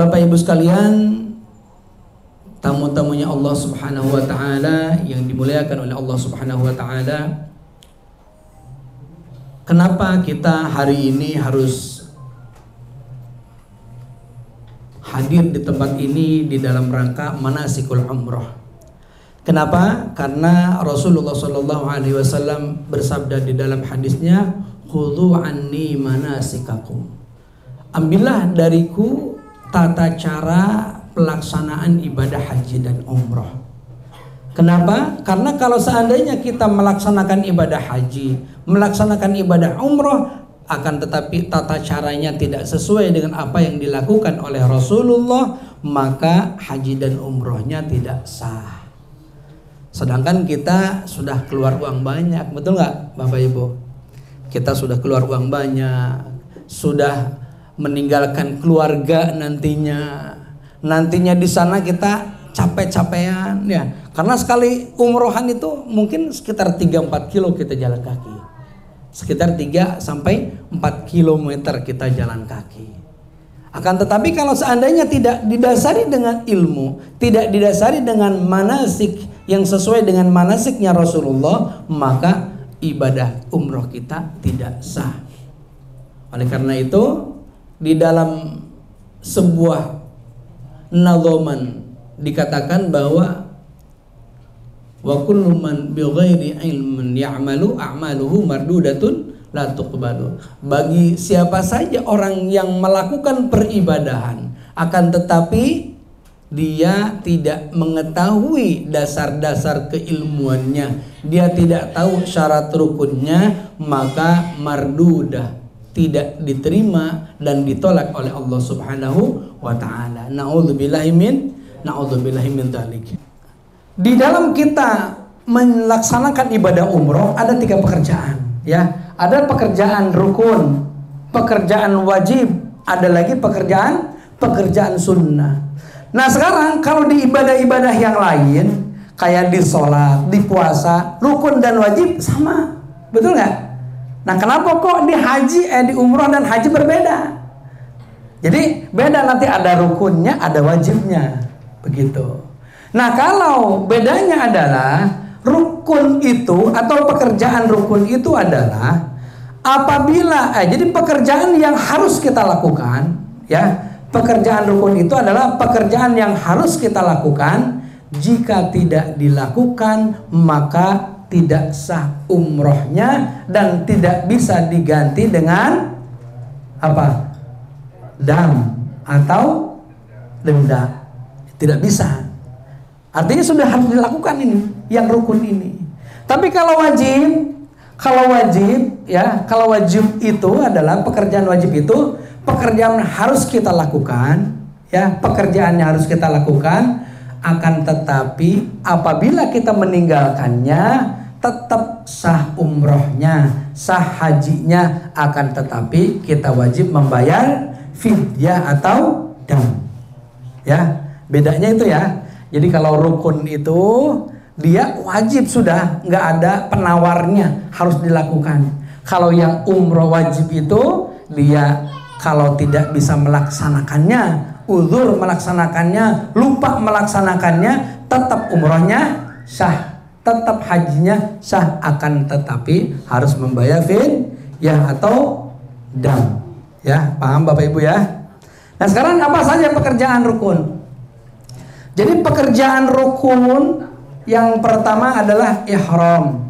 Bapak Ibu sekalian, tamu-tamunya Allah Subhanahu wa taala yang dimuliakan oleh Allah Subhanahu wa taala, kenapa kita hari ini harus hadir di tempat ini di dalam rangka manasikul umrah? Kenapa? Karena Rasulullah Shallallahu Alaihi Wasallam bersabda di dalam hadisnya, "Khudhu anni manasikakum." Ambillah dariku tata cara pelaksanaan ibadah haji dan umrah. Kenapa? Karena kalau seandainya kita melaksanakan ibadah haji, melaksanakan ibadah umrah, akan tetapi tata caranya tidak sesuai dengan apa yang dilakukan oleh Rasulullah, maka haji dan umrahnya tidak sah. Sedangkan kita sudah keluar uang banyak, betul nggak Bapak Ibu? Kita sudah keluar uang banyak, sudah meninggalkan keluarga nantinya di sana kita capek-capean ya. Karena sekali umrohan itu mungkin sekitar 3-4 kilo kita jalan kaki. Sekitar 3 sampai 4 kilometer kita jalan kaki. Akan tetapi kalau seandainya tidak didasari dengan ilmu, tidak didasari dengan manasik yang sesuai dengan manasiknya Rasulullah, maka ibadah umroh kita tidak sah. Oleh karena itu, di dalam sebuah nadhaman dikatakan bahwa wa kullu man bighairi ilmin ya'malu a'maluhu mardudatun la tuqbalu. Bagi siapa saja orang yang melakukan peribadahan akan tetapi dia tidak mengetahui dasar-dasar keilmuannya, dia tidak tahu syarat rukunnya, maka mardudah, tidak diterima dan ditolak oleh Allah Subhanahu wa taala. Na'udzubillahi min dzalik. Di dalam kita melaksanakan ibadah umroh ada 3 pekerjaan, ya. Ada pekerjaan rukun, pekerjaan wajib, ada lagi pekerjaan sunnah. Nah, sekarang kalau di ibadah-ibadah yang lain kayak di sholat, di puasa, rukun dan wajib sama, betul nggak? Nah, kenapa kok di haji, di umroh dan haji berbeda? Jadi beda, nanti ada rukunnya, ada wajibnya, begitu. Nah, kalau bedanya adalah rukun itu atau pekerjaan rukun itu adalah apabila jadi pekerjaan yang harus kita lakukan, ya. Pekerjaan rukun itu adalah pekerjaan yang harus kita lakukan. Jika tidak dilakukan, maka tidak sah umrohnya dan tidak bisa diganti dengan apa? Dam atau denda. Tidak bisa. Artinya sudah harus dilakukan ini, yang rukun ini. Tapi kalau wajib itu adalah pekerjaan wajib itu pekerjaan harus kita lakukan, ya, pekerjaannya harus kita lakukan. Akan tetapi apabila kita meninggalkannya, tetap sah umrohnya, sah hajinya. Akan tetapi kita wajib membayar fidyah atau dam. Ya, bedanya itu ya. Jadi kalau rukun itu dia wajib, sudah nggak ada penawarnya, harus dilakukan. Kalau yang umroh wajib itu dia kalau tidak bisa melaksanakannya, uzur melaksanakannya, lupa melaksanakannya, tetap umrohnya sah, tetap hajinya sah, akan tetapi harus membayar fidyah atau dam. Ya, paham Bapak Ibu ya? Nah, sekarang apa saja pekerjaan rukun? Jadi pekerjaan rukun yang pertama adalah ihram.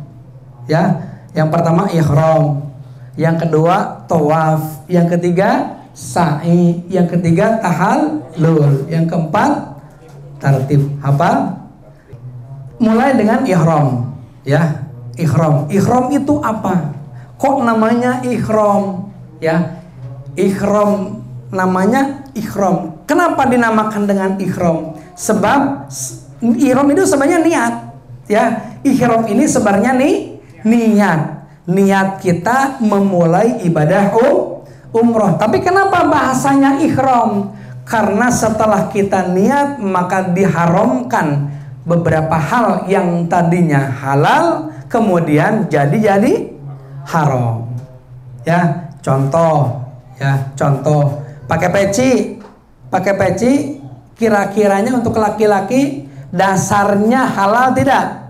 Ya, yang pertama ihram. Yang kedua tawaf, yang ketiga sa'i, yang ketiga tahallul, yang keempat tartib. Apa? Mulai dengan ihram, ya. Ihram itu apa? Kok namanya ihram? Ya. Ihram namanya ihram. Kenapa dinamakan dengan ihram? Sebab ihram itu sebenarnya niat, ya. Ihram ini sebenarnya niat kita memulai ibadah umroh. Tapi kenapa bahasanya ihram? Karena setelah kita niat maka diharamkan beberapa hal yang tadinya halal kemudian jadi haram. Ya, contoh pakai peci pakai peci, kira-kiranya untuk laki-laki dasarnya halal tidak?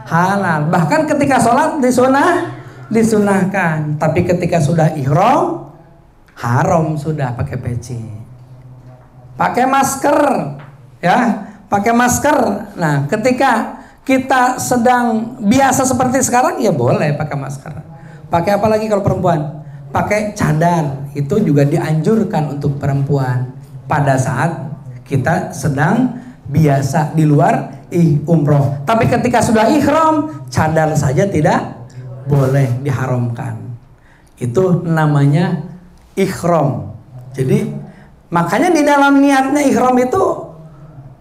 Halal. Bahkan ketika sholat disunahkan. Tapi ketika sudah ihram, haram sudah pakai peci. Pakai masker, ya, pakai masker. Nah, ketika kita sedang biasa seperti sekarang, ya boleh pakai masker. Pakai apa lagi kalau perempuan? Pakai cadar. Itu juga dianjurkan untuk perempuan pada saat kita sedang biasa di luar umroh. Tapi ketika sudah ihram, cadar saja tidak boleh, diharamkan. Itu namanya ihram. Jadi makanya di dalam niatnya ihram itu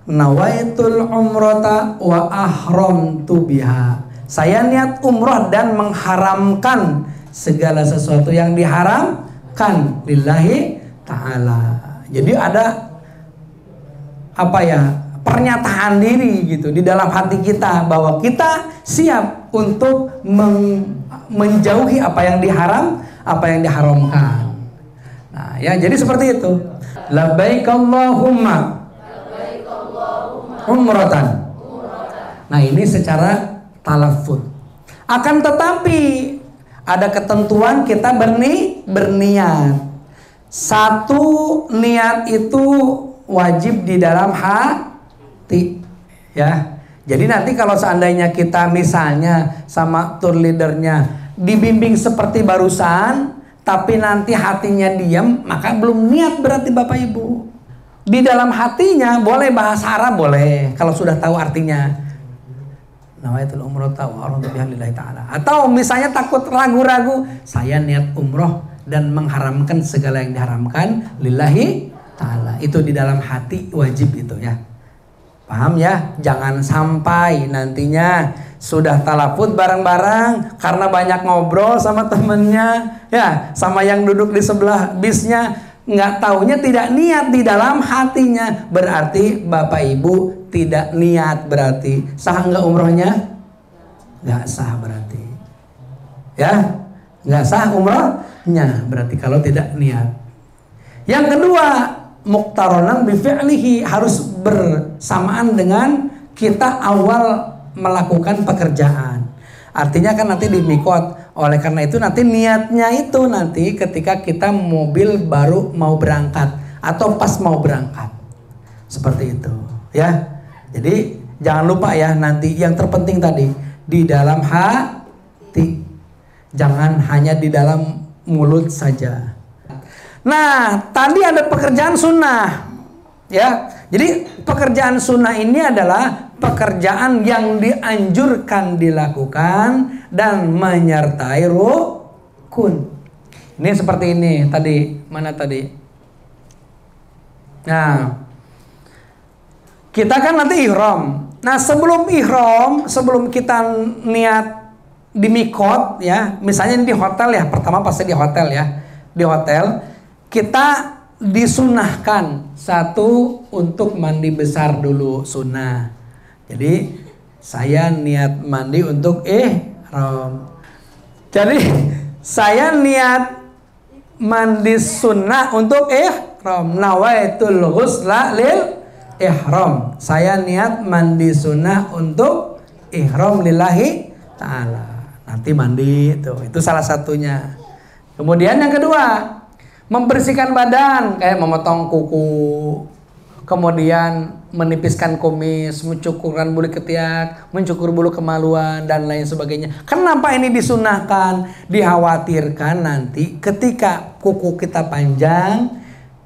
nawaitul umrata wa ahramtu biha. Saya niat umroh dan mengharamkan segala sesuatu yang diharamkan lillahi ta'ala. Jadi ada apa ya, pernyataan diri gitu di dalam hati kita bahwa kita siap untuk menjauhi apa yang diharamkan. Nah, ya jadi seperti itu. Labbaik Allahumma umratan. Nah, ini secara talaffuz. Akan tetapi ada ketentuan kita berniat. Satu, niat itu wajib di dalam hati, ya. Jadi nanti kalau seandainya kita misalnya sama tour leadernya dibimbing seperti barusan, tapi nanti hatinya diam, maka belum niat berarti Bapak Ibu. Di dalam hatinya boleh bahasa Arab, boleh kalau sudah tahu artinya. Nawaitul umrata wa ahramtu biha lillahi ta'ala. Atau misalnya takut ragu-ragu, saya niat umroh dan mengharamkan segala yang diharamkan lillahi ta'ala. Itu di dalam hati wajib itu ya. Paham ya? Jangan sampai nantinya sudah talafut bareng-bareng karena banyak ngobrol sama temennya, ya, sama yang duduk di sebelah bisnya, nggak taunya tidak niat di dalam hatinya. Berarti Bapak Ibu tidak niat, berarti sah nggak umrohnya? Nggak sah berarti, ya, nggak sah umrohnya berarti kalau tidak niat. Yang kedua, muqtaronan bi fi'lihi, harus bersamaan dengan kita awal melakukan pekerjaan. Artinya kan nanti di mikot. Oleh karena itu nanti niatnya itu nanti ketika kita mobil baru mau berangkat atau pas mau berangkat. Seperti itu, ya. Jadi jangan lupa ya, nanti yang terpenting tadi di dalam hati. Jangan hanya di dalam mulut saja. Nah, tadi ada pekerjaan sunnah, ya. Jadi pekerjaan sunnah ini adalah pekerjaan yang dianjurkan dilakukan dan menyertai rukun. Ini seperti ini tadi, mana tadi? Nah, kita kan nanti ihram. Nah, sebelum ihram, sebelum kita niat di mikot ya, misalnya di hotel ya, pertama pasti di hotel ya. Di hotel kita disunahkan satu untuk mandi besar dulu, sunnah. Jadi saya niat mandi untuk ihram. Jadi saya niat mandi sunnah untuk ihram. Nawaitul ghusla lil ihram. Saya niat mandi sunnah untuk ihram lillahi ta'ala. Nanti mandi itu salah satunya. Kemudian yang kedua, membersihkan badan, kayak memotong kuku, kemudian menipiskan kumis, mencukurkan bulu ketiak, mencukur bulu kemaluan, dan lain sebagainya. Kenapa ini disunahkan? Dikhawatirkan nanti ketika kuku kita panjang,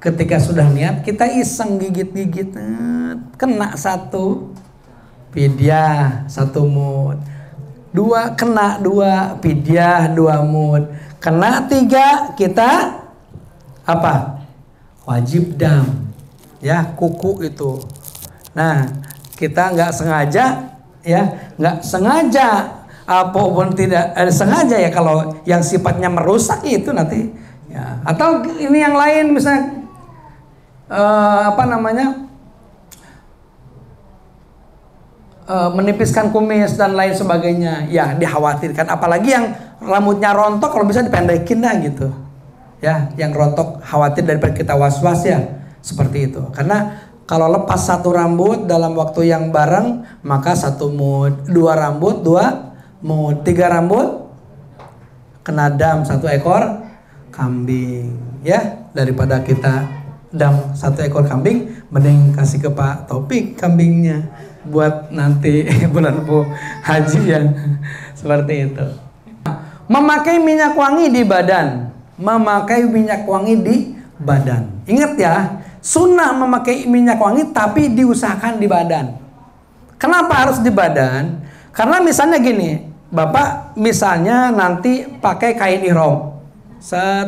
ketika sudah niat, kita iseng gigit-gigit, kena satu, fidyah, satu mud. Dua, kena dua, fidyah, dua mud. Kena tiga, kita apa? Wajib dam, ya, kuku itu. Nah, kita nggak sengaja, ya, nggak sengaja, apapun tidak sengaja ya, kalau yang sifatnya merusak itu nanti, ya. Atau ini yang lain, misalnya menipiskan kumis dan lain sebagainya, ya dikhawatirkan. Apalagi yang rambutnya rontok, kalau bisa dipendekin dah gitu. Ya, yang rontok khawatir daripada kita was-was ya. Seperti itu. Karena kalau lepas satu rambut dalam waktu yang bareng, maka satu mud. 2 rambut 2 mud. 3 rambut kena dam 1 ekor kambing. Ya, daripada kita dam 1 ekor kambing, mending kasih ke Pak Topik kambingnya buat nanti bulan haji ya. Seperti itu. Memakai minyak wangi di badan. Memakai minyak wangi di badan. Ingat ya, sunnah memakai minyak wangi tapi diusahakan di badan. Kenapa harus di badan? Karena misalnya gini, Bapak misalnya nanti pakai kain ihram.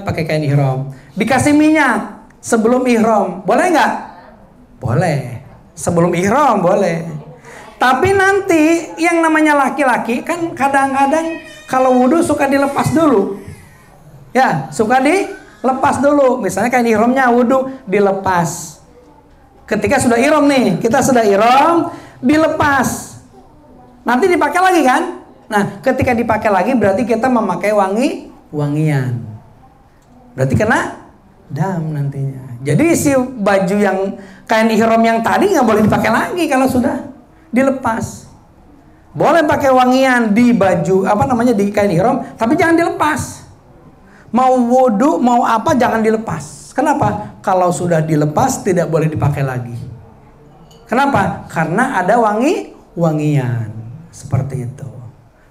Pakai kain ihram. Dikasih minyak sebelum ihram. Boleh nggak? Boleh. Sebelum ihram boleh. Tapi nanti yang namanya laki-laki kan kadang-kadang kalau wudhu suka dilepas dulu. Ya, suka dilepas dulu. Misalnya kain ihramnya wudhu dilepas. Ketika sudah ihram nih, kita sudah ihram, dilepas. Nanti dipakai lagi kan? Nah, ketika dipakai lagi berarti kita memakai wangian. Berarti kena dam nantinya. Jadi si baju yang kain ihram yang tadi nggak boleh dipakai lagi kalau sudah dilepas. Boleh pakai wangian di baju di kain ihram, tapi jangan dilepas. Mau wudhu, mau apa, jangan dilepas. Kenapa? Kalau sudah dilepas tidak boleh dipakai lagi. Kenapa? Karena ada wangian. Seperti itu.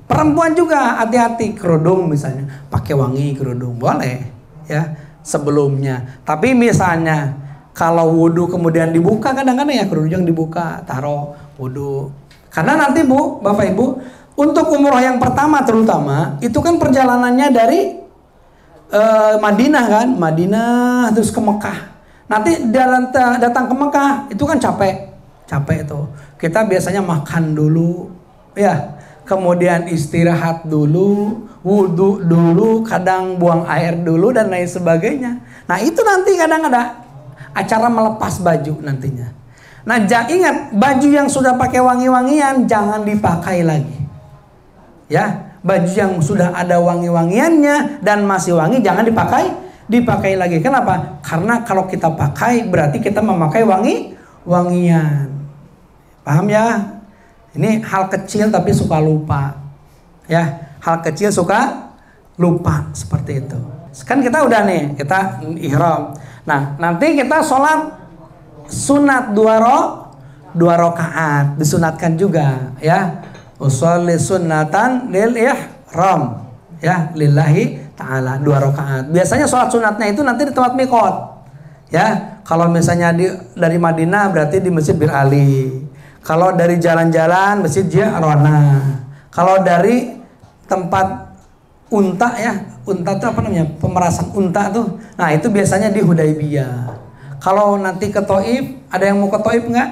Perempuan juga hati-hati, kerudung misalnya, pakai wangi kerudung boleh ya sebelumnya. Tapi misalnya kalau wudhu kemudian dibuka, kadang-kadang ya kerudung dibuka, taruh wudhu. Karena nanti Bu, Bapak Ibu, untuk umroh yang pertama terutama itu kan perjalanannya dari Madinah kan, Madinah terus ke Mekah. Nanti datang ke Mekah itu kan capek itu. Kita biasanya makan dulu, ya, kemudian istirahat dulu, wudhu dulu, kadang buang air dulu dan lain sebagainya. Nah itu nanti kadang ada acara melepas baju nantinya. Nah ingat, baju yang sudah pakai wangi-wangian jangan dipakai lagi. Ya. Baju yang sudah ada wangi-wangiannya dan masih wangi jangan dipakai lagi. Kenapa? Karena kalau kita pakai berarti kita memakai wangian. Paham ya? Ini hal kecil tapi suka lupa. Ya, hal kecil suka lupa seperti itu. Kan kita udah nih, kita ihram. Nah, nanti kita sholat sunat 2 rakaat, disunatkan juga ya. Usolli sunnatan lil ihram ya, lillahi ta'ala 2 rakaat. Biasanya sholat sunatnya itu nanti di tempat mikot ya. Kalau misalnya dari Madinah berarti di Masjid Bir Ali. Kalau dari jalan-jalan Masjid Ji'rana. Kalau dari tempat unta ya, unta itu apa namanya, pemerasan unta tuh, nah itu biasanya di Hudaybiyah. Kalau nanti ke Thaif, ada yang mau ke Thaif nggak?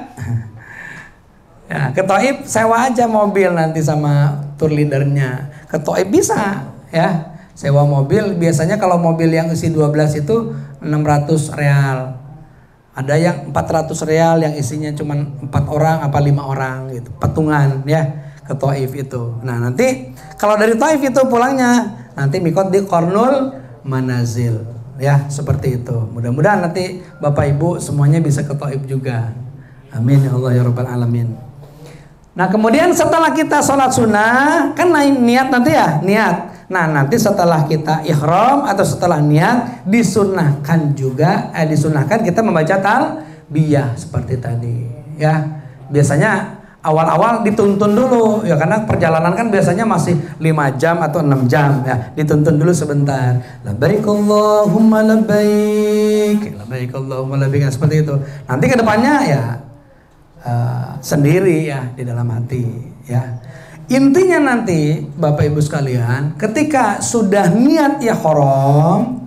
Ya, ke Thaif sewa aja mobil nanti sama tour leadernya. Ke Thaif bisa ya, sewa mobil. Biasanya kalau mobil yang isi 12 itu 600 real. Ada yang 400 real yang isinya cuma 4 orang apa 5 orang gitu. Patungan ya ke Thaif itu. Nah, nanti kalau dari Thaif itu pulangnya nanti mikot di Qarnul Manazil ya, seperti itu. Mudah-mudahan nanti Bapak Ibu semuanya bisa ke Thaif juga. Amin ya Allah ya rabbal alamin. Nah kemudian setelah kita sholat sunnah kan niat nanti ya, niat. Nah nanti setelah kita ihram atau setelah niat disunahkan juga, disunahkan kita membaca talbiyah seperti tadi ya. Biasanya awal-awal dituntun dulu ya, karena perjalanan kan biasanya masih 5 jam atau 6 jam ya, dituntun dulu sebentar. Labbaik Allahumma labbaik, labbaik Allahumma labbaik, seperti itu. Nanti ke depannya ya sendiri ya di dalam hati ya. Intinya nanti Bapak Ibu sekalian, ketika sudah niat ihram,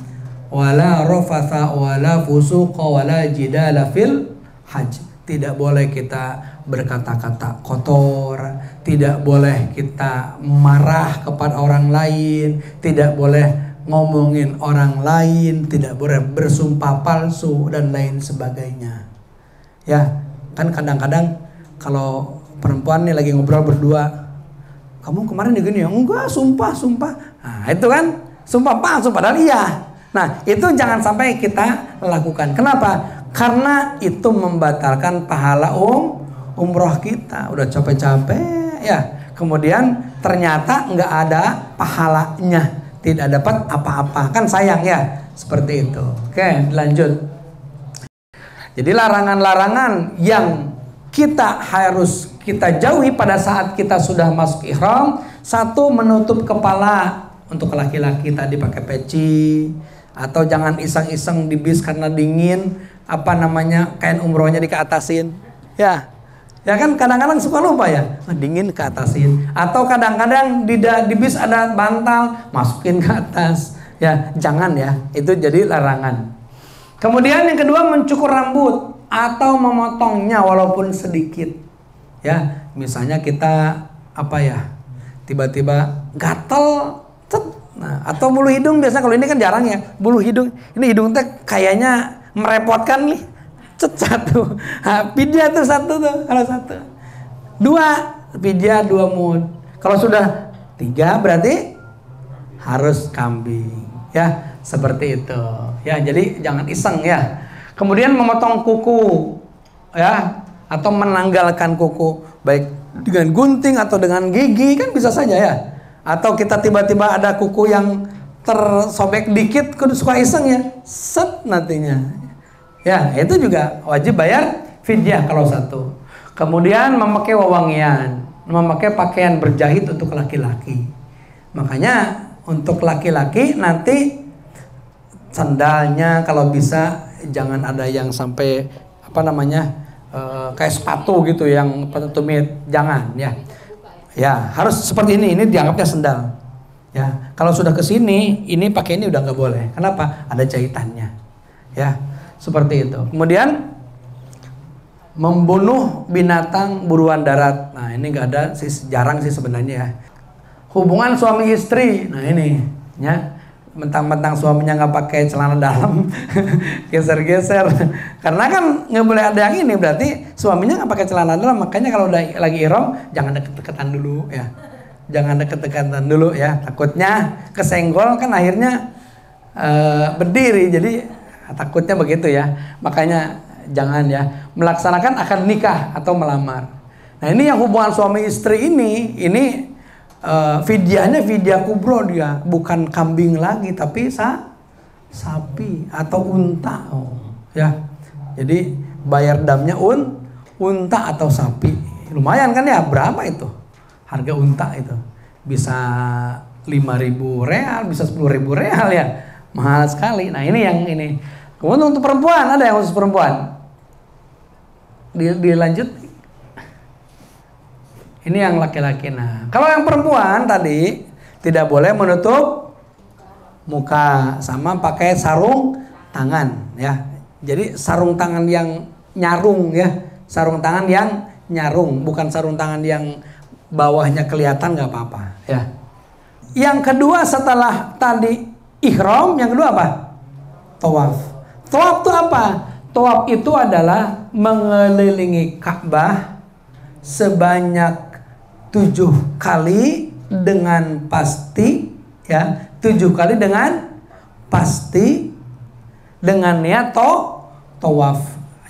wala rafatha wala fusuqa wala jidala fil hajj. Tidak boleh kita berkata-kata kotor, tidak boleh kita marah kepada orang lain, tidak boleh ngomongin orang lain, tidak boleh bersumpah palsu dan lain sebagainya. Ya, kan kadang-kadang kalau perempuan nih lagi ngobrol berdua, kamu kemarin gini ya, enggak, sumpah. Nah itu kan sumpah palsu padahal iya. Nah itu jangan sampai kita lakukan. Kenapa? Karena itu membatalkan pahala umroh kita. Udah capek-capek ya, kemudian ternyata nggak ada pahalanya, tidak dapat apa-apa, kan sayang ya, seperti itu. Oke, lanjut. Jadi larangan-larangan yang harus kita jauhi pada saat kita sudah masuk ihram. Satu, menutup kepala. Untuk laki-laki tadi pakai peci, atau jangan iseng-iseng di bis karena dingin, kain umrohnya dikeatasin. Ya kan kadang-kadang suka lupa ya, dingin ke atasin. Atau kadang-kadang di bis ada bantal, masukin ke atas. Ya, jangan ya, itu jadi larangan. Kemudian yang kedua, mencukur rambut atau memotongnya walaupun sedikit. Ya, misalnya kita tiba-tiba gatel, nah, atau bulu hidung, biasanya kalau ini kan jarang ya, bulu hidung. Ini hidung teh kayaknya merepotkan nih. Satu, pidya tuh satu tuh, kalau satu. Dua, pidya 2 mud. Kalau sudah 3 berarti harus kambing. Ya, seperti itu. Ya, jadi jangan iseng ya. Kemudian memotong kuku, ya, atau menanggalkan kuku, baik dengan gunting atau dengan gigi kan bisa saja ya. Atau kita tiba-tiba ada kuku yang tersobek dikit, kudu suka iseng ya, set nantinya. Ya, itu juga wajib bayar fidyah kalau satu. Kemudian memakai wewangian, memakai pakaian berjahit untuk laki-laki. Makanya untuk laki-laki nanti sandalnya kalau bisa jangan ada yang sampai kayak sepatu gitu yang tumit, jangan ya. Ya, harus seperti ini dianggapnya sendal. Ya, kalau sudah ke sini, ini pakai ini udah nggak boleh. Kenapa? Ada jahitannya. Ya, seperti itu. Kemudian membunuh binatang buruan darat. Nah, ini nggak ada sih, jarang sih sebenarnya ya. Hubungan suami istri. Nah, ini ya. Mentang-mentang suaminya nggak pakai celana dalam, geser-geser. Karena kan nggak boleh ada yang ini, berarti suaminya nggak pakai celana dalam. Makanya kalau udah lagi ihram, jangan deket-deketan dulu ya. Jangan deket-deketan dulu ya. Takutnya kesenggol kan akhirnya berdiri. Jadi takutnya begitu ya. Makanya jangan ya. Melaksanakan akad nikah atau melamar. Nah, ini yang hubungan suami istri ini fidyahnya fidyah kubro dia, bukan kambing lagi tapi sapi atau unta. Ya. Jadi bayar damnya unta atau sapi. Lumayan kan ya, berapa itu? Harga unta itu. Bisa 5.000 real, bisa 10.000 real ya. Mahal sekali. Nah, ini yang ini. Kemudian untuk perempuan, ada yang khusus perempuan. Dilanjut. Ini yang laki-laki. Nah, kalau yang perempuan tadi tidak boleh menutup muka sama pakai sarung tangan ya. Jadi sarung tangan yang nyarung ya, sarung tangan yang nyarung, bukan sarung tangan yang bawahnya kelihatan, nggak apa-apa ya. Yang kedua setelah tadi ihram, yang kedua apa? Tawaf. Tawaf itu apa? Tawaf itu adalah mengelilingi Ka'bah sebanyak 7 kali dengan pasti ya, 7 kali dengan pasti dengan niat tawaf.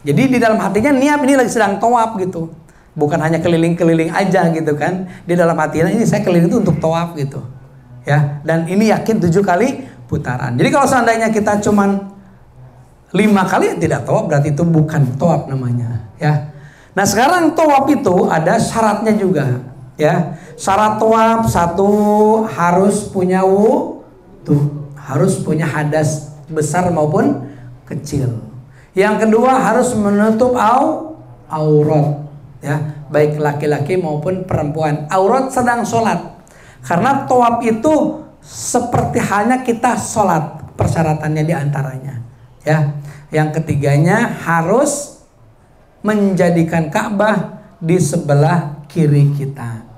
Jadi di dalam hatinya niat ini lagi sedang tawaf gitu, bukan hanya keliling-keliling aja gitu kan. Di dalam hatinya ini saya keliling itu untuk tawaf gitu ya, dan ini yakin 7 kali putaran. Jadi kalau seandainya kita cuman 5 kali tidak tawaf, berarti itu bukan tawaf namanya ya. Nah, sekarang tawaf itu ada syaratnya juga. Ya, syarat tawaf satu, harus punya wudu, harus punya hadas besar maupun kecil. Yang kedua harus menutup aurat, ya, baik laki-laki maupun perempuan. Aurat sedang sholat, karena tawaf itu seperti halnya kita sholat, persyaratannya diantaranya. Ya, yang ketiganya harus menjadikan Ka'bah di sebelah kiri kita.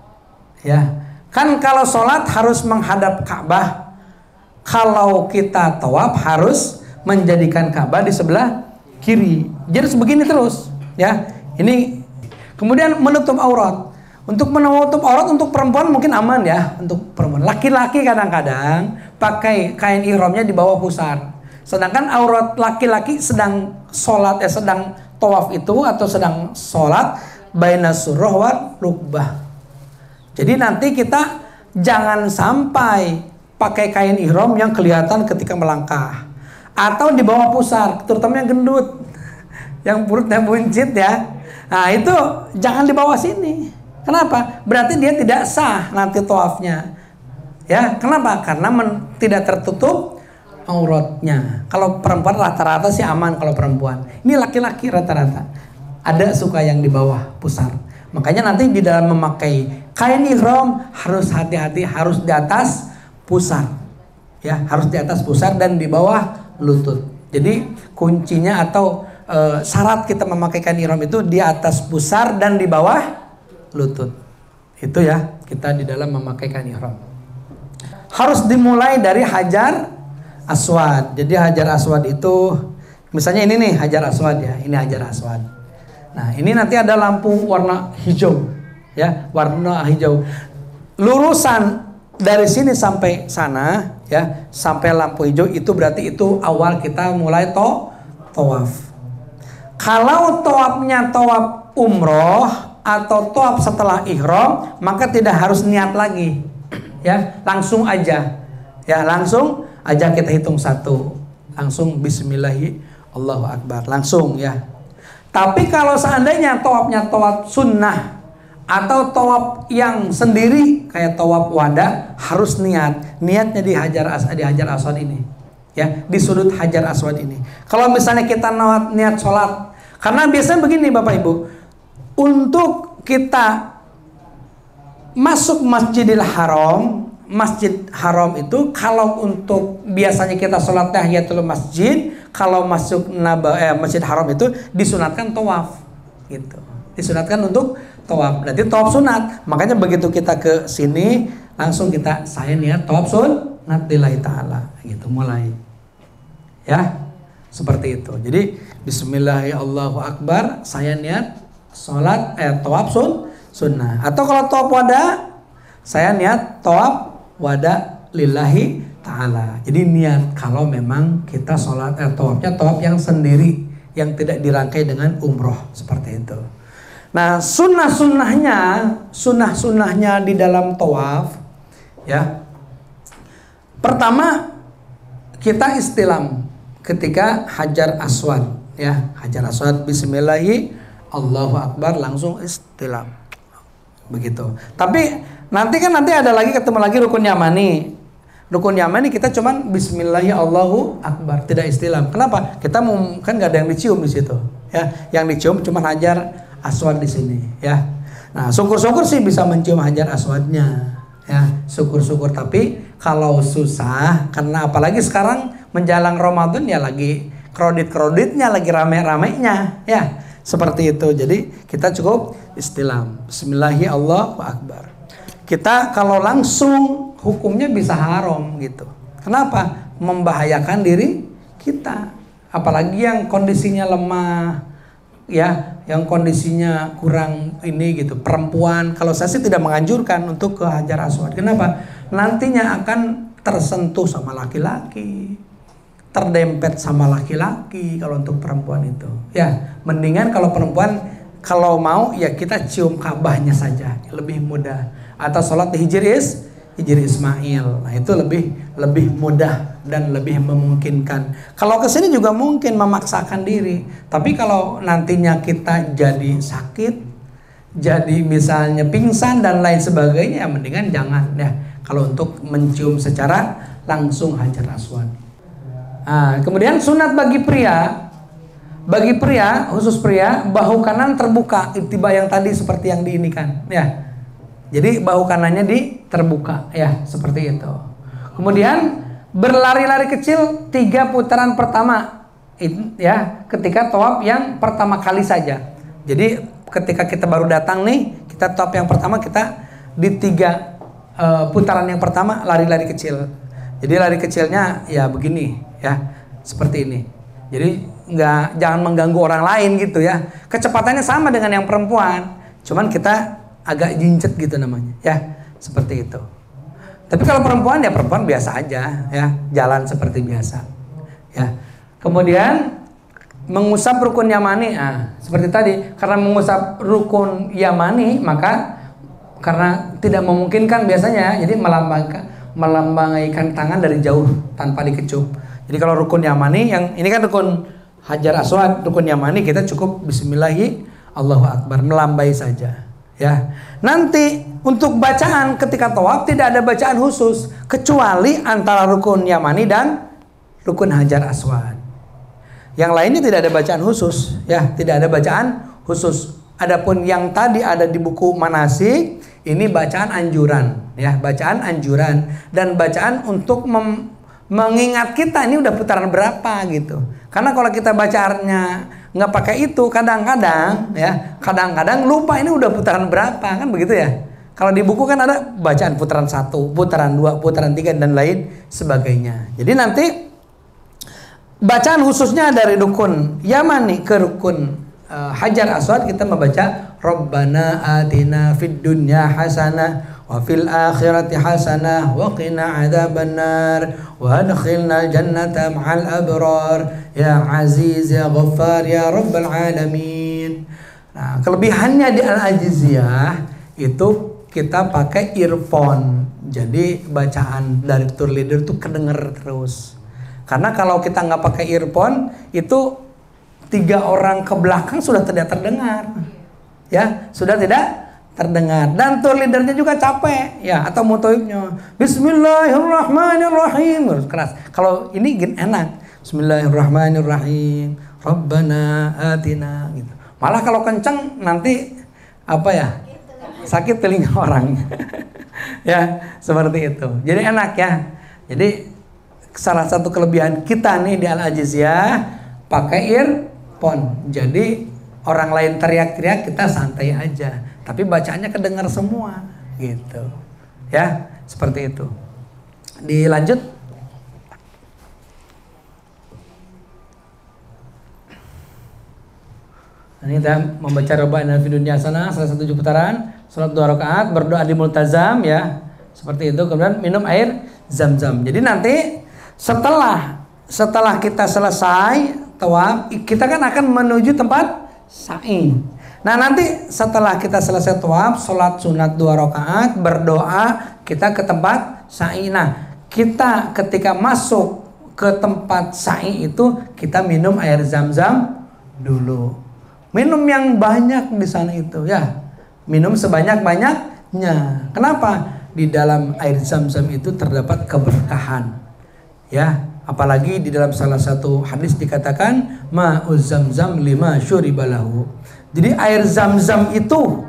Ya, kan kalau sholat harus menghadap Ka'bah. Kalau kita tawaf harus menjadikan Ka'bah di sebelah kiri. Jadi sebegini terus, ya. Ini kemudian menutup aurat. Untuk menutup aurat untuk perempuan mungkin aman ya, untuk perempuan. Laki-laki kadang-kadang pakai kain ihramnya di bawah pusar. Sedangkan aurat laki-laki sedang sholat sedang tawaf itu atau sedang sholat baina surah wa rukbah. Jadi nanti kita jangan sampai pakai kain ihram yang kelihatan ketika melangkah atau di bawah pusar, terutama yang gendut, yang perutnya buncit ya. Nah itu jangan di bawah sini. Kenapa? Berarti dia tidak sah nanti tawafnya. Ya, kenapa? Karena tidak tertutup auratnya. Kalau perempuan rata-rata sih aman kalau perempuan. Ini laki-laki rata-rata ada suka yang di bawah pusar. Makanya nanti di dalam memakai kain ihram harus hati-hati, harus di atas pusar. Ya, harus di atas pusar dan di bawah lutut. Jadi kuncinya atau syarat kita memakai kain ihram itu di atas pusar dan di bawah lutut. Itu ya, kita di dalam memakai kain ihram. Harus dimulai dari Hajar Aswad. Jadi Hajar Aswad itu misalnya ini nih Hajar Aswad ya, ini Hajar Aswad. Nah, ini nanti ada lampu warna hijau ya, warna hijau. Lurusan dari sini sampai sana ya, sampai lampu hijau itu berarti itu awal kita mulai tawaf. Kalau tawafnya tawaf umroh atau tawaf setelah ihram, maka tidak harus niat lagi. Ya, langsung aja. Ya, langsung aja kita hitung 1. Langsung bismillahi Allahu akbar. Langsung ya. Tapi kalau seandainya tawafnya tawaf sunnah atau tawaf yang sendiri kayak tawaf wada, harus niat. Niatnya di Hajar Aswad ini. Ya, di sudut Hajar Aswad ini. Kalau misalnya kita niat sholat, karena biasanya begini Bapak Ibu, untuk kita masuk Masjidil Haram, Masjid Haram itu kalau untuk biasanya kita sholat tahiyatul masjid, kalau masuk Masjid Haram itu disunatkan tawaf gitu. Disunatkan untuk tawaf. Berarti tawaf sunat. Makanya begitu kita ke sini langsung saya niat tawaf sunat lillahi ta'ala gitu, mulai. Ya. Seperti itu. Jadi bismillahirrahmanirrahim, saya niat sholat tawaf sunnah. Atau kalau tawaf wada, saya niat tawaf wada lillahi ta'ala. Jadi niat kalau memang kita sholat tawafnya tawaf yang sendiri, yang tidak dirangkai dengan umroh, seperti itu. Nah, sunnah-sunnahnya di dalam tawaf ya. Pertama kita istilam ketika Hajar Aswad ya, Hajar Aswad bismillahi Allahu akbar langsung istilam. Begitu. Tapi nanti ada lagi ketemu lagi rukun yamani. Rukun yamani kita cuman bismillahi Allahu akbar, tidak istilam. Kenapa? Kita kan nggak ada yang dicium di situ. Ya, yang dicium cuma Hajar Aswad di sini. Ya. Nah, syukur-syukur sih bisa mencium Hajar Aswadnya. Ya, syukur-syukur. Tapi kalau susah, karena apalagi sekarang menjelang Ramadan ya lagi kreditnya lagi rame-ramenya. Ya, seperti itu. Jadi kita cukup istilam. Bismillahi Allahu akbar. Kita kalau langsung hukumnya bisa haram gitu. Kenapa? Membahayakan diri kita. Apalagi yang kondisinya lemah, ya, yang kondisinya kurang ini gitu. Perempuan, kalau saya sih tidak menganjurkan untuk ke Hajar Aswad. Kenapa? Nantinya akan tersentuh sama laki-laki, terdempet sama laki-laki kalau untuk perempuan itu. Ya, mendingan kalau perempuan kalau mau ya kita cium Ka'bahnya saja, lebih mudah. Atau sholat di Hijri Ismail. Nah, itu lebih mudah dan lebih memungkinkan. Kalau ke sini juga mungkin memaksakan diri. Tapi kalau nantinya kita jadi sakit, jadi misalnya pingsan dan lain sebagainya, ya mendingan jangan ya. Kalau untuk mencium secara langsung Hajar Aswad. Nah, kemudian sunat bagi pria, khusus pria, bahu kanan terbuka, ittiba yang tadi seperti yang diinikan, ya. Jadi bahu kanannya terbuka, ya, seperti itu. Kemudian berlari-lari kecil 3 putaran pertama, ya, ketika tawaf yang pertama kali saja. Jadi ketika kita baru datang nih, kita tawaf yang pertama, kita di 3 putaran yang pertama lari-lari kecil. Jadi lari kecilnya ya begini, ya, seperti ini. Jadi jangan mengganggu orang lain gitu ya. Kecepatannya sama dengan yang perempuan, cuman kita agak jincet gitu namanya, ya, seperti itu. Tapi kalau perempuan ya perempuan biasa aja, ya, jalan seperti biasa, ya. Kemudian mengusap rukun yamani, seperti tadi, karena mengusap rukun yamani maka karena tidak memungkinkan biasanya, jadi melambaikan tangan dari jauh tanpa dikecup. Jadi kalau rukun yamani, yang ini kan rukun Hajar Aswad, rukun yamani kita cukup Bismillahi Allahu Akbar, melambai saja. Ya, nanti untuk bacaan ketika tawaf tidak ada bacaan khusus kecuali antara rukun yamani dan rukun Hajar Aswad. Yang lainnya tidak ada bacaan khusus, ya, tidak ada bacaan khusus. Adapun yang tadi ada di buku manasik, ini bacaan anjuran, ya, bacaan anjuran dan bacaan untuk mengingat kita ini udah putaran berapa gitu. Karena kalau kita bacaannya nggak pakai itu, kadang-kadang lupa ini udah putaran berapa, kan begitu ya. Kalau di buku kan ada bacaan putaran 1, putaran 2, putaran 3 dan lain sebagainya. Jadi nanti bacaan khususnya dari rukun yamani ke rukun Hajar Aswad kita membaca Rabbana atina fid dunya hasanah wa fil akhirati hasanah wa qina adzabannar wa adkhilnal jannata ma'al abrar ya aziz ya ghaffar ya rabbal alamin. Nah, kelebihannya di Al-Ajiziyah itu kita pakai earphone. Jadi bacaan dari tour leader itu kedenger terus. Karena kalau kita nggak pakai earphone itu 3 orang ke belakang sudah tidak terdengar, ya, sudah tidak terdengar. Dan tour leadernya juga capek, ya, atau mutoibnya Bismillahirrahmanirrahim keras. Kalau ini enak, Bismillahirrahmanirrahim, Rabbana atina gitu. Malah kalau kenceng nanti apa ya, sakit telinga orang. Ya, seperti itu. Jadi enak ya. Jadi salah satu kelebihan kita nih di Al-Ajiziyah pakai earphone. Jadi orang lain teriak-teriak kita santai aja, tapi bacaannya kedengar semua gitu. Ya, seperti itu. Dilanjut. Ini kita membaca Rabbana fid dunya hasanah selesai 7 putaran, salat 2 rakaat, berdoa di multazam, ya. Seperti itu. Kemudian minum air zam-zam. Jadi nanti setelah kita selesai tawaf, kita kan akan menuju tempat sa'i. Nah, nanti setelah kita selesai tawaf, sholat sunat 2 rakaat, berdoa, kita ke tempat sa'i. Nah, kita ketika masuk ke tempat sa'i itu, kita minum air zam-zam dulu. Minum yang banyak di sana itu, ya. Minum sebanyak-banyaknya. Kenapa? Di dalam air zam-zam itu terdapat keberkahan. Ya. Apalagi di dalam salah satu hadis dikatakan ma'uz zamzam lima syuribalahu. Jadi air zam-zam itu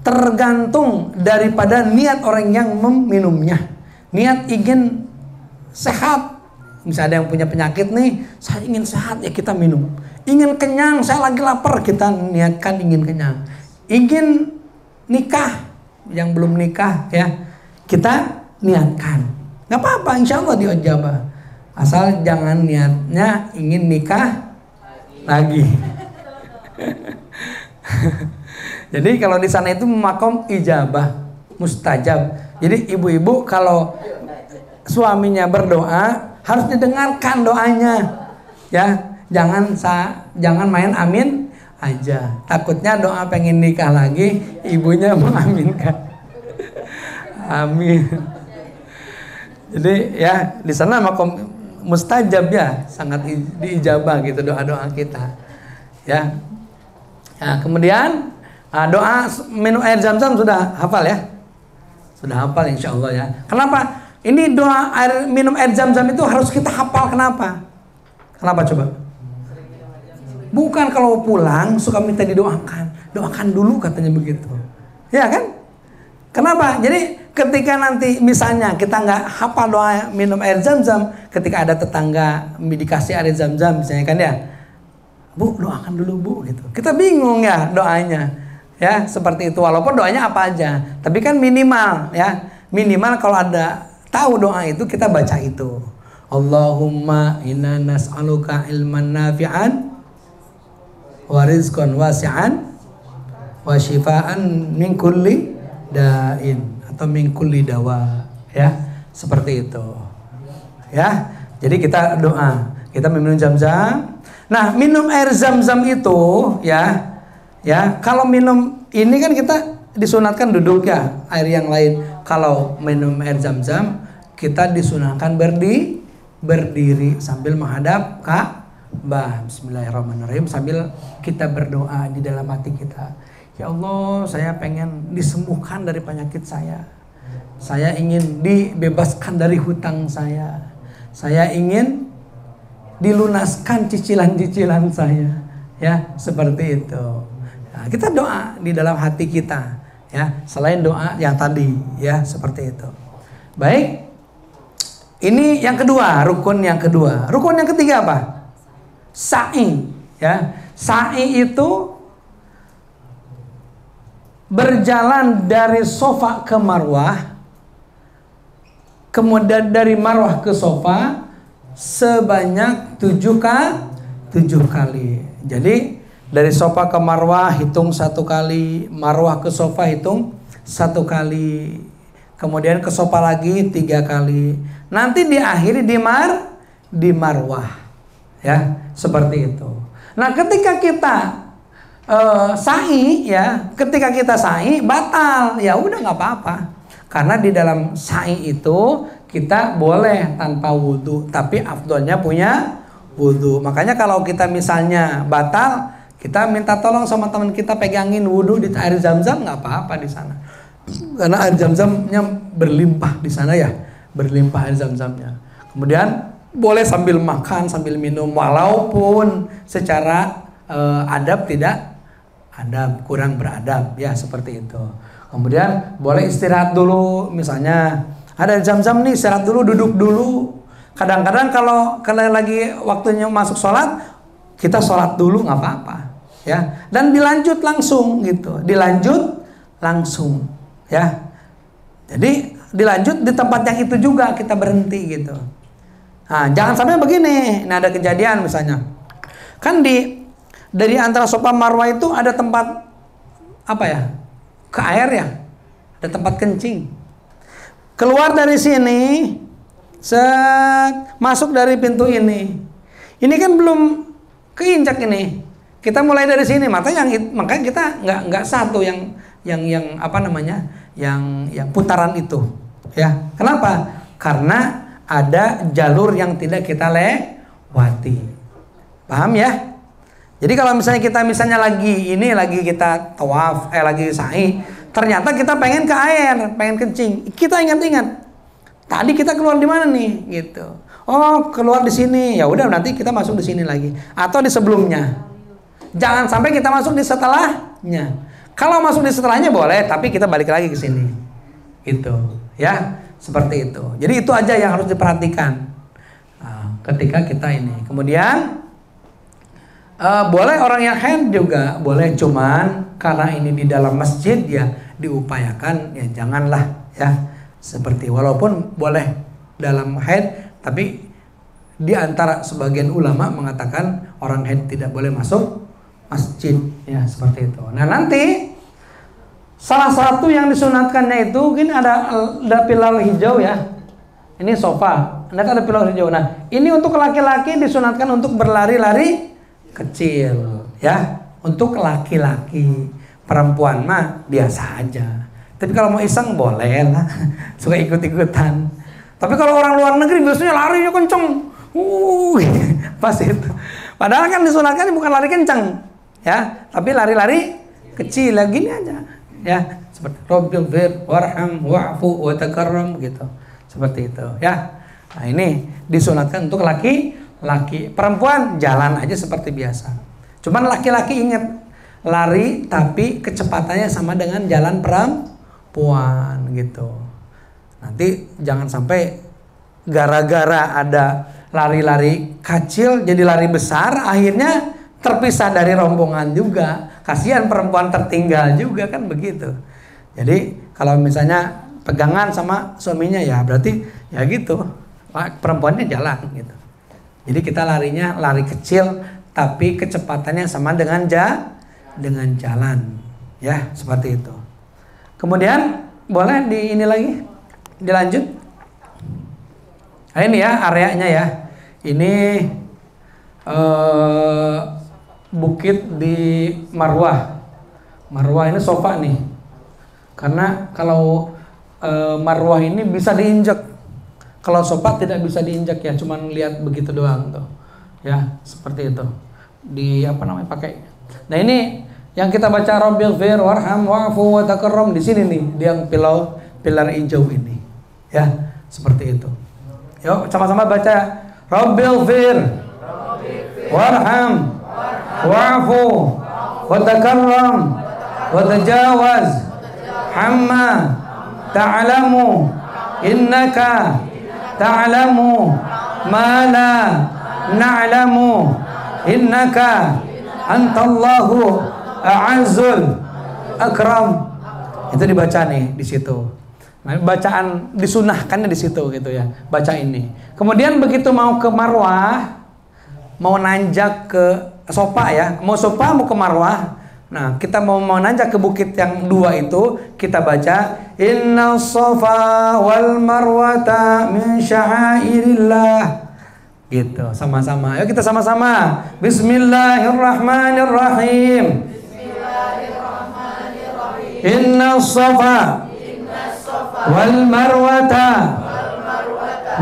tergantung daripada niat orang yang meminumnya. Niat ingin sehat. Misalnya ada yang punya penyakit nih, saya ingin sehat, ya kita minum. Ingin kenyang, saya lagi lapar, kita niatkan ingin kenyang. Ingin nikah, yang belum nikah, ya kita niatkan. Gak apa-apa, insya Allah diijabah. Asal jangan niatnya ingin nikah lagi. Jadi kalau di sana itu makom ijabah, mustajab. Jadi ibu-ibu kalau suaminya berdoa harus didengarkan doanya, ya. Jangan main amin aja. Takutnya doa pengen nikah lagi, ibunya mengaminkan. Amin. Jadi ya di sana makom mustajab, ya, sangat diijabah gitu doa-doa kita, ya. Nah, kemudian doa minum air zam-zam sudah hafal, ya, sudah hafal insya Allah, ya. Kenapa ini doa minum air zam-zam itu harus kita hafal? Kenapa coba? Bukan kalau pulang suka minta doakan dulu katanya begitu, ya kan? Kenapa? Jadi ketika nanti misalnya kita nggak hafal doa minum air zam-zam, ketika ada tetangga dikasih air zam-zam misalnya kan, ya, Bu doakan dulu Bu gitu. Kita bingung ya doanya, ya, seperti itu. Walaupun doanya apa aja, tapi kan minimal, ya, minimal kalau ada tahu doa itu kita baca itu. Allahumma inna nas'aluka ilman nafi'an wa rizqan wasi'an wa shifaan min kulli da'in atau min kulli dawa, ya, seperti itu, ya. Jadi kita doa, kita minum zam-zam. Nah, minum air zam-zam itu ya, kalau minum ini kan kita disunatkan duduk ya, air yang lain. Kalau minum air zam-zam kita disunahkan berdiri sambil menghadap Ka'bah. Bismillahirrahmanirrahim, sambil kita berdoa di dalam hati kita. Ya Allah, saya pengen disembuhkan dari penyakit saya. Saya ingin dibebaskan dari hutang saya. Saya ingin dilunaskan cicilan-cicilan saya. Ya, seperti itu. Nah, kita doa di dalam hati kita, ya, selain doa yang tadi, ya, seperti itu. Baik. Ini yang kedua, rukun yang kedua. Rukun yang ketiga apa? Sa'i, ya. Sa'i itu berjalan dari Sofa ke Marwah, kemudian dari Marwah ke Sofa sebanyak 7 kali. Jadi dari Sofa ke Marwah hitung 1 kali, Marwah ke Sofa hitung 1 kali, kemudian ke Sofa lagi 3 kali. Nanti diakhiri di Marwah, ya, seperti itu. Nah, ketika kita sa'i, ya, ketika kita sa'i batal, ya udah nggak apa-apa, karena di dalam sa'i itu kita boleh tanpa wudhu, tapi afdolnya punya wudhu. Makanya kalau kita misalnya batal, kita minta tolong sama teman kita pegangin wudhu di air zam-zam, nggak apa-apa di sana, karena air zam-zamnya berlimpah di sana, ya, berlimpah air zam-zamnya. Kemudian boleh sambil makan, sambil minum, walaupun secara adab tidak adab, kurang beradab, ya, seperti itu. Kemudian boleh istirahat dulu, misalnya ada zam-zam nih, istirahat dulu, duduk dulu. Kadang-kadang kalau lagi waktunya masuk sholat, kita sholat dulu nggak apa-apa, ya. Dan dilanjut langsung gitu, dilanjut langsung, ya. Jadi dilanjut di tempat yang itu juga kita berhenti gitu. Nah, jangan sampai begini. Nah, ada kejadian misalnya, kan dari antara Sofa Marwah itu ada tempat apa ya? Ke air, ya, ada tempat kencing. Keluar dari sini, masuk dari pintu ini. Ini kan belum keinjak ini. Kita mulai dari sini, makanya kita nggak satu yang apa namanya? Yang putaran itu, ya. Kenapa? Karena ada jalur yang tidak kita lewati. Paham, ya? Jadi kalau misalnya kita lagi kita tawaf, lagi sa'i, ternyata kita pengen ke air, pengen kencing. Kita ingat-ingat, tadi kita keluar di mana nih, gitu. Oh, keluar di sini. Ya udah, nanti kita masuk di sini lagi atau di sebelumnya. Jangan sampai kita masuk di setelahnya. Kalau masuk di setelahnya boleh, tapi kita balik lagi ke sini. Gitu, ya. Seperti itu. Jadi itu aja yang harus diperhatikan ketika kita ini. Kemudian boleh orang yang haid juga boleh, cuman karena ini di dalam masjid, ya, diupayakan ya janganlah, ya, seperti walaupun boleh dalam haid, tapi di antara sebagian ulama mengatakan orang haid tidak boleh masuk masjid, ya, seperti itu. Nah, nanti salah satu yang disunatkannya itu gini, ada pilar hijau, ya. Ini sofa, ada pilar hijau. Nah, ini untuk laki-laki disunatkan untuk berlari-lari kecil, ya, untuk laki-laki. Perempuan mah biasa aja. Tapi kalau mau iseng boleh lah, suka ikut-ikutan. Tapi kalau orang luar negeri biasanya larinya kenceng, pas itu. Padahal kan disunatkan bukan lari kenceng, ya, tapi lari-lari kecil, ya, gini aja, ya, seperti Rabbighfir warham wa'fu wa takarram gitu, seperti itu, ya. Nah, ini disunatkan untuk laki-laki. Perempuan jalan aja seperti biasa. Cuman laki-laki ingat, lari tapi kecepatannya sama dengan jalan perempuan gitu. Nanti jangan sampai gara-gara ada lari-lari kecil jadi lari besar, akhirnya terpisah dari rombongan juga. Kasihan perempuan tertinggal juga, kan begitu. Jadi kalau misalnya pegangan sama suaminya, ya berarti ya gitu, perempuannya jalan gitu. Jadi kita larinya lari kecil tapi kecepatannya sama dengan jalan, ya, seperti itu. Kemudian boleh ini lagi dilanjut. Nah, ini ya areanya, ya. Ini bukit di Marwah. Marwah ini sofa nih. Karena kalau Marwah ini bisa diinjak. Kalau sofa tidak bisa diinjak ya, cuman lihat begitu doang tuh. Ya, seperti itu. Di apa namanya pakai. Nah, ini yang kita baca Rabbil fir warham wa'fu wa takarram di sini nih, di yang pilar hijau ini. Ya, seperti itu. Yuk sama-sama baca Rabbil fir warham wa'fu wa takarram wa tajawaz hamma ta'lamu innaka ta'lamu ma la na'lamu innaka antallahu a'azzul akram. Itu dibaca nih di situ. Nah, bacaan disunahkannya di situ gitu ya. Baca ini. Kemudian begitu mau ke Marwah, mau nanjak ke sofa ya, mau sofa mau ke Marwah. Nah, kita mau nanjak ke bukit yang dua itu, kita baca Inna Safa wal Marwata min sya'airillah. Gitu, sama-sama. Ayo kita sama-sama. Bismillahirrahmanirrahim. Bismillahirrahmanirrahim. Inna Safa wal Marwata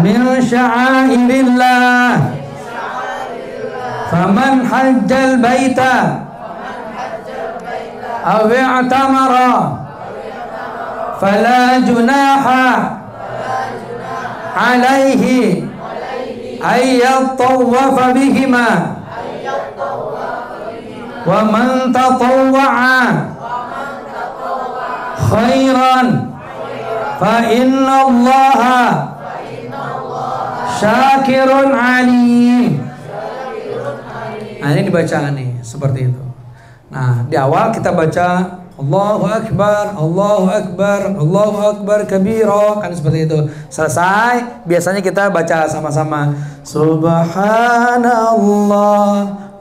min sya'airillah. Faman hajjal baita aw i'tamara fala junaha alaihi ayyatawafa bihima wa man tatawwa'a khairan fa inna allaha syakirun alim. Nah, ini dibaca nih seperti itu. Nah, di awal kita baca Allahu Akbar, Allahu Akbar, Allahu Akbar kabira, kan seperti itu. Selesai, biasanya kita baca sama-sama Subhanallah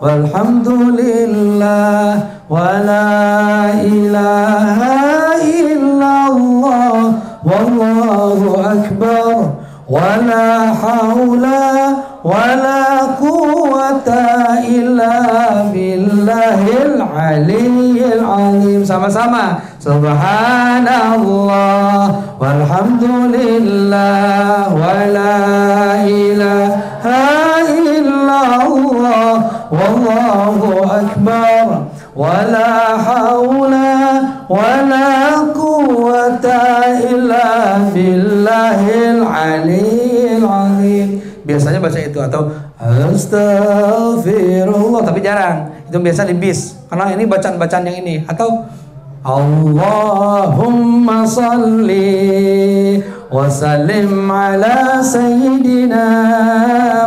walhamdulillah wala ilaha illallah wallahu akbar wala haula wala quwwata illa billahil aliyyil azim. Sama-sama Subhanallah walhamdulillah wala ilaha illallah wallahu akbar wala haula wala quwwata illa billahil aliyyil azim. Biasanya baca itu atau Astaghfirullah, tapi jarang. Itu biasa di bis. Karena ini bacaan-bacaan yang ini. Atau Allahumma salli wa sallim ala sayyidina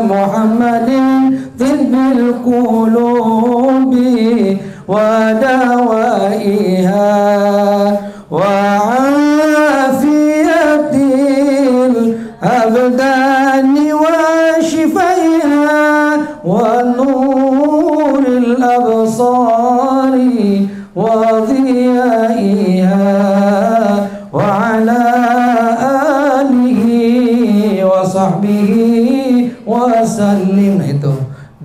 Muhammadin tibbil qulubi wa dawaiha wa afiyatil abdani wa shifaiha wa nuril absari wa dhiyaiha wa ala alihi wa sahbihi wa sallim. Nah, itu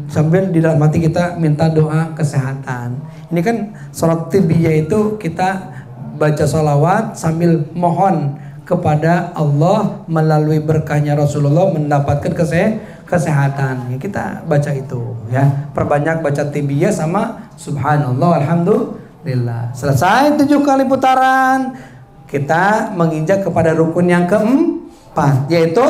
sambil di dalam hati kita minta doa kesehatan. Ini kan sholat tibiyah itu kita baca sholawat sambil mohon kepada Allah melalui berkahnya Rasulullah mendapatkan kesehatan. Ya, kita baca itu ya. Perbanyak baca tibiyah sama subhanallah alhamdulillah. Selesai 7 kali putaran, kita menginjak kepada rukun yang keempat, yaitu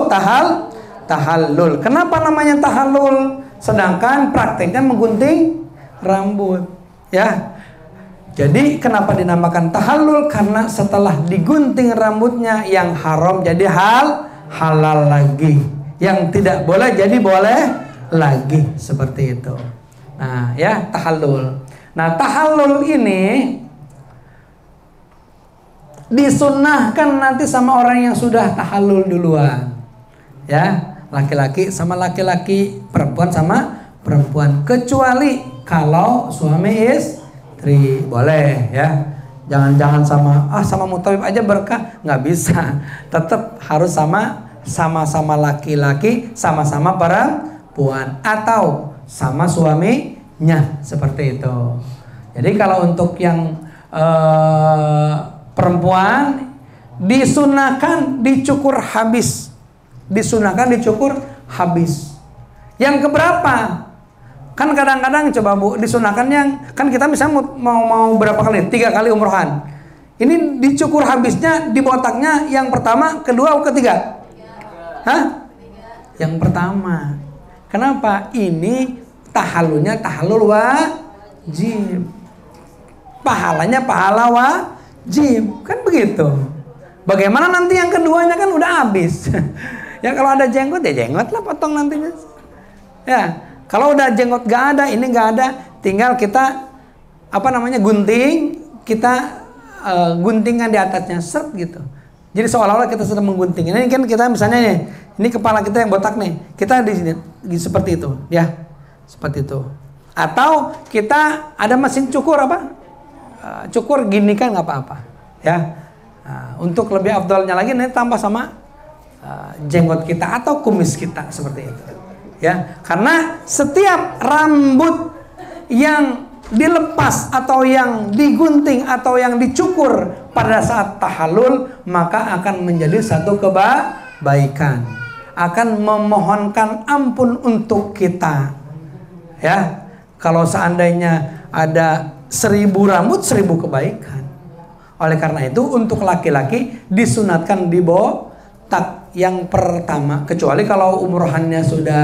tahallul. Kenapa namanya tahallul? Sedangkan prakteknya menggunting rambut ya. Jadi kenapa dinamakan tahallul? Karena setelah digunting rambutnya, yang haram jadi halal lagi, yang tidak boleh jadi boleh lagi, seperti itu. Nah ya, tahallul. Nah, tahallul ini disunnahkan nanti sama orang yang sudah tahallul duluan. Ya, laki-laki sama laki-laki, perempuan sama perempuan, kecuali kalau suami istri boleh ya. Jangan sama mutawif aja berkah, nggak bisa. Tetap harus sama-sama laki-laki, sama-sama perempuan. Atau sama suaminya, seperti itu. Jadi kalau untuk yang perempuan disunahkan dicukur habis. Disunahkan dicukur habis. Yang keberapa? Kan kadang-kadang coba Bu, disunahkan yang kan kita misalnya mau berapa kali? 3 kali umrohan. Ini dicukur habisnya, dibotaknya yang pertama, kedua, ketiga? Hah? Yang pertama. Kenapa? Ini tahallulnya tahallul wajib. Pahalanya pahala wajib. Kan begitu. Bagaimana nanti yang keduanya kan udah habis. Ya kalau ada jenggot ya jenggot lah potong nantinya. Ya, kalau udah jenggot gak ada, ini gak ada, tinggal kita gunting, kita guntingkan di atasnya, set gitu. Jadi seolah-olah kita sedang menggunting. Ini kan kita misalnya nih, ini kepala kita yang botak nih, kita di sini seperti itu, ya, seperti itu. Atau kita ada mesin cukur cukur gini kan nggak apa-apa, ya. Untuk lebih afdalnya lagi, nanti tambah sama jenggot kita atau kumis kita seperti itu. Ya, karena setiap rambut yang dilepas atau yang digunting atau yang dicukur pada saat tahallul, maka akan menjadi satu kebaikan, akan memohonkan ampun untuk kita. Ya, kalau seandainya ada 1000 rambut, 1000 kebaikan. Oleh karena itu untuk laki-laki disunatkan dibotak yang pertama, kecuali kalau umrohannya sudah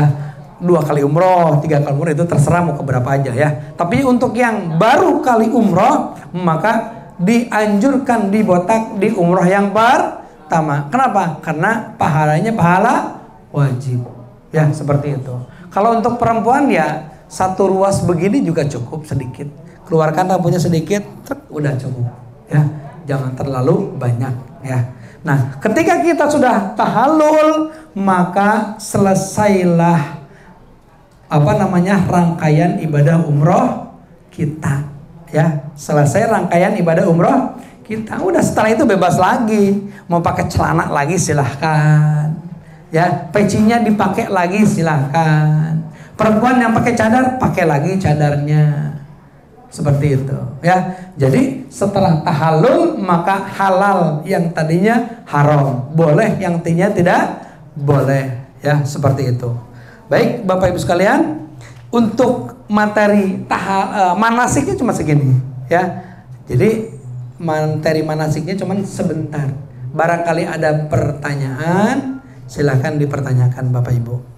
2 kali umroh, 3 kali umroh, itu terserah mau keberapa aja ya. Tapi untuk yang baru kali umroh, maka dianjurkan dibotak di umroh yang pertama. Kenapa? Karena pahalanya pahala wajib. Ya, seperti itu. Kalau untuk perempuan ya 1 ruas begini juga cukup, sedikit. Keluarkan rambutnya sedikit, udah cukup. Ya, jangan terlalu banyak ya. Nah, ketika kita sudah tahallul, maka selesailah rangkaian ibadah umroh kita. Ya, selesai rangkaian ibadah umroh kita. Udah, setelah itu bebas lagi. Mau pakai celana lagi silahkan. Ya, pecinya dipakai lagi silahkan. Perempuan yang pakai cadar, pakai lagi cadarnya. Seperti itu, ya. Jadi setelah tahallul, maka halal yang tadinya haram, boleh yang tadinya tidak boleh, ya, seperti itu. Baik, Bapak Ibu sekalian, untuk materi manasiknya cuma segini, ya. Jadi materi manasiknya cuma sebentar. Barangkali ada pertanyaan, silakan dipertanyakan Bapak Ibu.